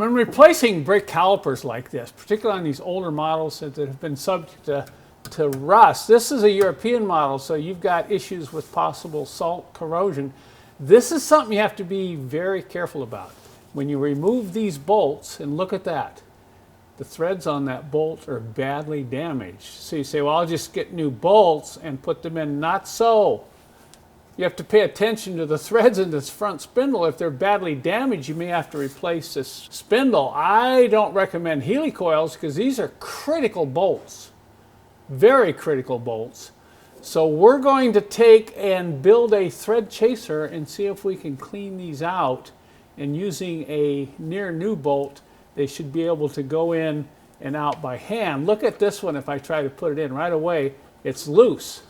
When replacing brake calipers like this, particularly on these older models that have been subject to rust, this is a European model, so you've got issues with possible salt corrosion. This is something you have to be very careful about. When you remove these bolts, and look at that, the threads on that bolt are badly damaged. So you say, well, I'll just get new bolts and put them in. Not so. You have to pay attention to the threads in this front spindle. If they're badly damaged, you may have to replace this spindle. I don't recommend helicoils because these are critical bolts, very critical bolts. So we're going to take and build a thread chaser and see if we can clean these out. And using a near new bolt, they should be able to go in and out by hand. Look at this one. If I try to put it in right away, it's loose.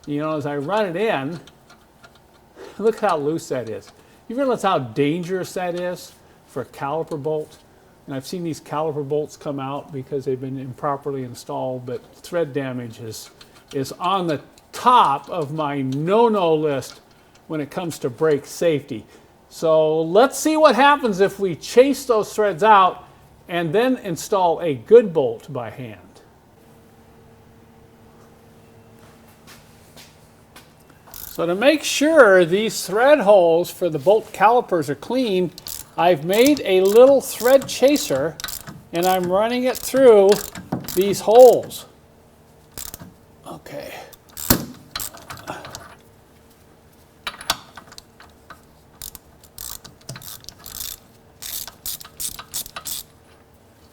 You know, as I run it in, look how loose that is. You realize how dangerous that is for a caliper bolt? And I've seen these caliper bolts come out because they've been improperly installed, but thread damage is on the top of my no-no list when it comes to brake safety. So let's see what happens if we chase those threads out and then install a good bolt by hand. So to make sure these thread holes for the bolt calipers are clean, I've made a little thread chaser and I'm running it through these holes. Okay.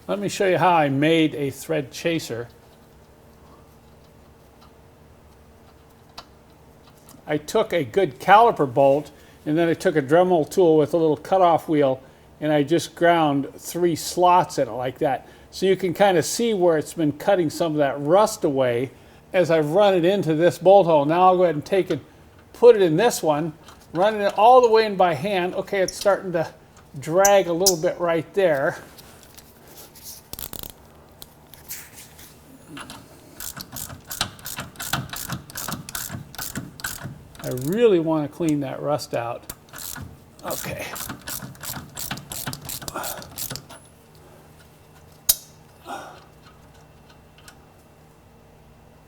Let me show you how I made a thread chaser. I took a good caliper bolt and then I took a Dremel tool with a little cutoff wheel and I just ground 3 slots in it like that. So you can kind of see where it's been cutting some of that rust away as I've run it into this bolt hole. Now I'll go ahead and take it, put it in this one, running it all the way in by hand. Okay, it's starting to drag a little bit right there. I really want to clean that rust out. Okay.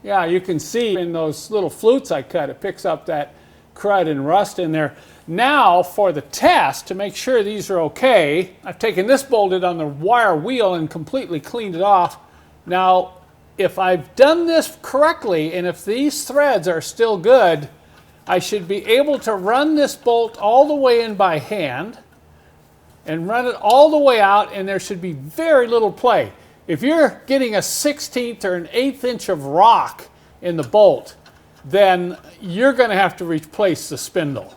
Yeah, you can see in those little flutes I cut, it picks up that crud and rust in there. Now for the test, to make sure these are okay, I've taken this bolted on the wire wheel and completely cleaned it off. Now, if I've done this correctly and if these threads are still good, I should be able to run this bolt all the way in by hand and run it all the way out, and there should be very little play. If you're getting a 1/16 or an 1/8 inch of rock in the bolt, then you're going to have to replace the spindle.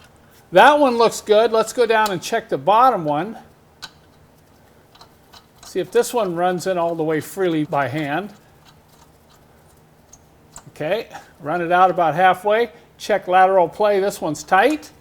That one looks good. Let's go down and check the bottom one. See if this one runs in all the way freely by hand. Okay, run it out about halfway. Check lateral play, this one's tight.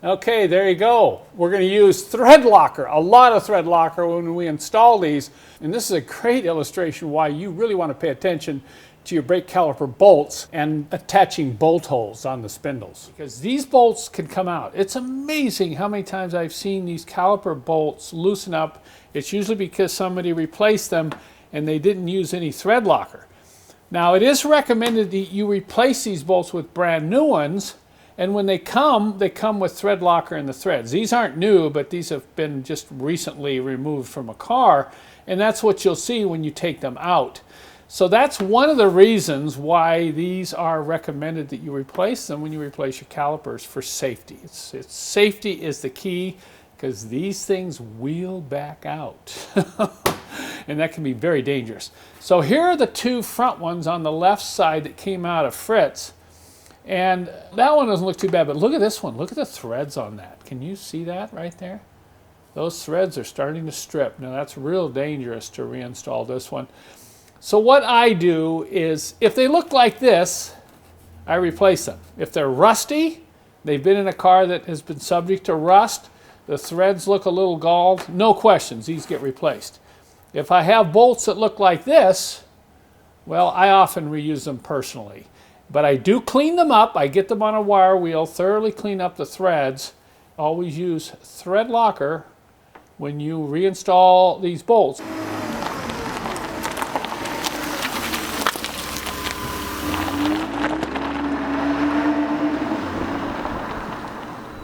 Okay, there you go. We're going to use thread locker, a lot of thread locker when we install these. And this is a great illustration why you really want to pay attention to your brake caliper bolts and attaching bolt holes on the spindles. Because these bolts can come out. It's amazing how many times I've seen these caliper bolts loosen up. It's usually because somebody replaced them and they didn't use any thread locker. Now, it is recommended that you replace these bolts with brand new ones, and when they come with thread locker in the threads. These aren't new, but these have been just recently removed from a car, and that's what you'll see when you take them out. So that's one of the reasons why these are recommended that you replace them when you replace your calipers for safety. Safety is the key, because these things wheel back out. And that can be very dangerous. So here are the 2 front ones on the left side that came out of Fritz. And that one doesn't look too bad, but look at this one. Look at the threads on that. Can you see that right there? Those threads are starting to strip. Now that's real dangerous to reinstall this one. So what I do is, if they look like this, I replace them. If they're rusty, they've been in a car that has been subject to rust, the threads look a little galled, no questions, these get replaced. If I have bolts that look like this, well, I often reuse them personally. But I do clean them up. I get them on a wire wheel, thoroughly clean up the threads. Always use thread locker when you reinstall these bolts.